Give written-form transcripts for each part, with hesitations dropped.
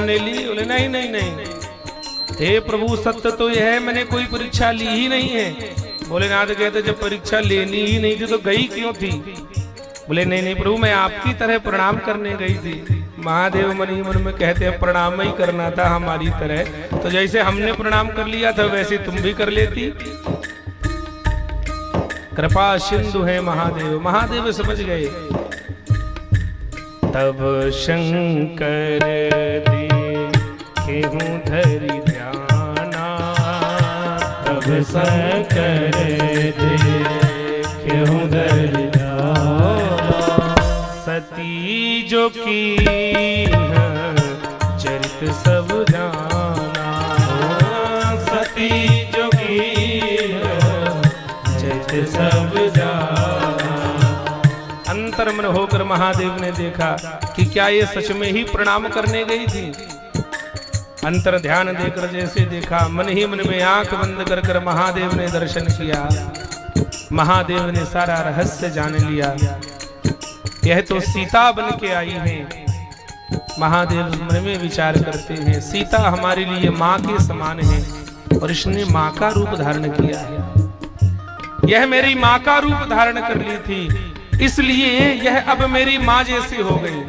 ने ली? बोले नहीं नहीं नहीं, हे प्रभु सत्य तो यह है, मैंने कोई परीक्षा ली ही नहीं है। भोलेनाथ कहते जब परीक्षा लेनी ही नहीं थी तो गई क्यों थी? बोले नहीं नहीं प्रभु, मैं आपकी तरह प्रणाम करने गई थी। महादेव मन ही मन में कहते हैं प्रणाम ही करना था हमारी तरह, तो जैसे हमने प्रणाम कर लिया था वैसे तुम भी कर लेती। कृपा सिंधु है महादेव। महादेव समझ गए। तब शंकर देखेहूं धरि ध्याना, तब शंकर देखेहूं धरि ध्याना, सती जो की चरित सब जाना, सती जो की चरित सब जाना। अंतर मन होकर महादेव ने देखा कि क्या ये सच में ही प्रणाम करने गई थी। अंतर ध्यान देकर जैसे देखा, मन ही मन में आंख बंद कर कर महादेव ने दर्शन किया। महादेव ने सारा रहस्य जान लिया। यह तो सीता बन के आई है। महादेव मन में विचार करते हैं, सीता हमारे लिए माँ के समान है और इसने माँ का रूप धारण किया है। यह मेरी माँ का रूप धारण कर ली थी, इसलिए यह अब मेरी माँ जैसी हो गई।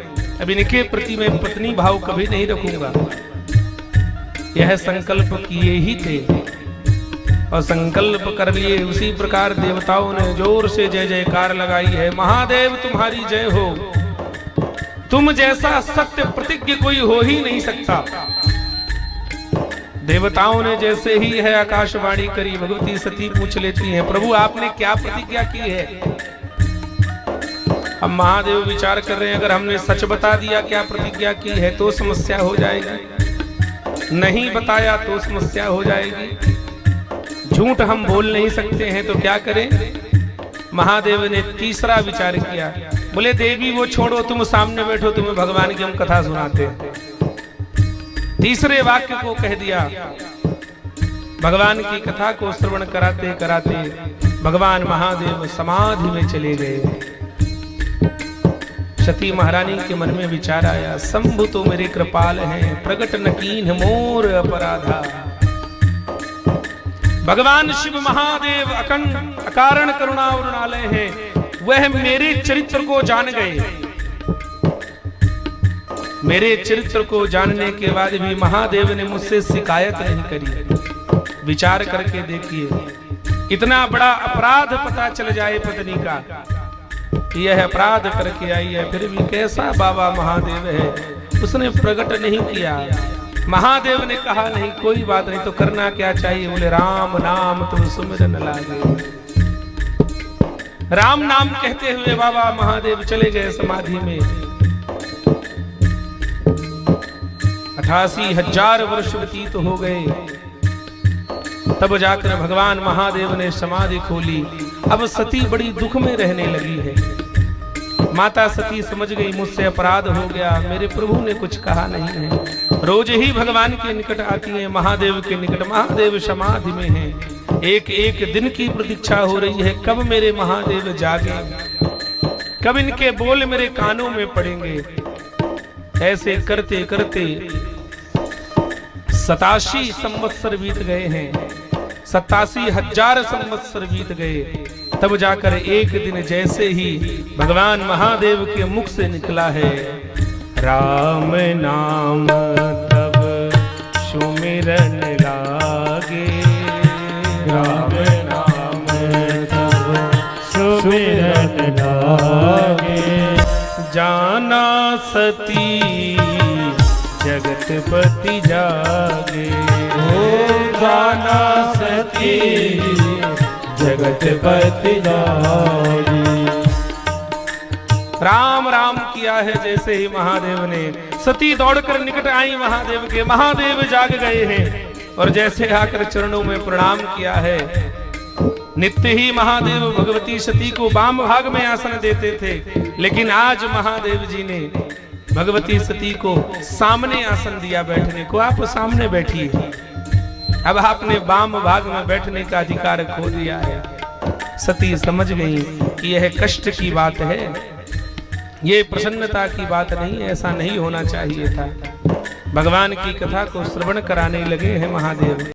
अब इनके प्रति मैं पत्नी भाव कभी नहीं रखूंगा। यह संकल्प किए ही थे और संकल्प कर लिए। उसी प्रकार देवताओं ने जोर से जय जयकार लगाई है। महादेव तुम्हारी जय हो, तुम जैसा सत्य प्रतिज्ञ कोई हो ही नहीं सकता। देवताओं ने जैसे ही है आकाशवाणी करी, भगवती सती पूछ लेती हैं, प्रभु आपने क्या प्रतिज्ञा की है? अब महादेव विचार कर रहे हैं, अगर हमने सच बता दिया क्या प्रतिज्ञा की है तो समस्या हो जाएगी, नहीं बताया तो समस्या हो जाएगी। झूठ हम बोल नहीं सकते हैं तो क्या करें? महादेव ने तीसरा विचार किया। बोले देवी वो छोड़ो, तुम सामने बैठो, तुम्हें भगवान की हम कथा सुनाते हैं। तीसरे वाक्य को कह दिया। भगवान की कथा को श्रवण कराते कराते भगवान महादेव समाधि में चले गए। सती महारानी के मन में विचार आया, शंभु तो मेरे कृपाल हैं, प्रगट न कीन्ह मोर अपराधा। भगवान शिव महादेव अखंड अकारण करुणा वरुणालय हैं। वह मेरे चरित्र को जान गए। मेरे चरित्र को जानने के बाद भी महादेव ने मुझसे शिकायत नहीं करी। विचार करके देखिए, इतना बड़ा अपराध पता चल जाए पत्नी का, यह अपराध करके आई है, फिर भी कैसा बाबा महादेव है, उसने प्रकट नहीं किया। महादेव ने कहा नहीं कोई बात नहीं, तो करना क्या चाहिए? बोले राम नाम तुम सुमिरन लागे। राम नाम कहते हुए बाबा महादेव चले गए समाधि में। 88,000 वर्ष व्यतीत हो गए, तब जाकर भगवान महादेव ने समाधि खोली। अब सती बड़ी दुख में रहने लगी है। माता सती समझ गई मुझसे अपराध हो गया, मेरे प्रभु ने कुछ कहा नहीं है। रोज ही भगवान के निकट आती है, महादेव के निकट। महादेव समाधि में है। एक एक दिन की प्रतीक्षा हो रही है, कब मेरे महादेव जागे, कब इनके बोल मेरे कानों में पड़ेंगे। ऐसे करते करते 87 संवत्सर बीत गए हैं। 87,000 संवत्सर बीत गए। तब जाकर एक दिन जैसे ही भगवान महादेव के मुख से निकला है, राम नाम तब सुमिरन लागे, राम नाम तब सुमिरन लागे। जाना सती जगतपति जागे, ओ जाना सती जगतपति जागे। राम राम किया है जैसे ही महादेव ने, सती दौड़कर निकट आई महादेव के। महादेव जाग गए हैं और जैसे आकर चरणों में प्रणाम किया है। नित्य ही महादेव भगवती सती को वाम भाग में आसन देते थे, लेकिन आज महादेव जी ने भगवती सती को सामने आसन दिया बैठने को। आप सामने बैठिए। अब आपने वाम भाग में बैठने का अधिकार खो दिया है। सती समझ गई कि यह कष्ट की बात है, ये प्रसन्नता की बात नहीं, ऐसा नहीं होना चाहिए था। भगवान की कथा को श्रवण कराने लगे हैं महादेव।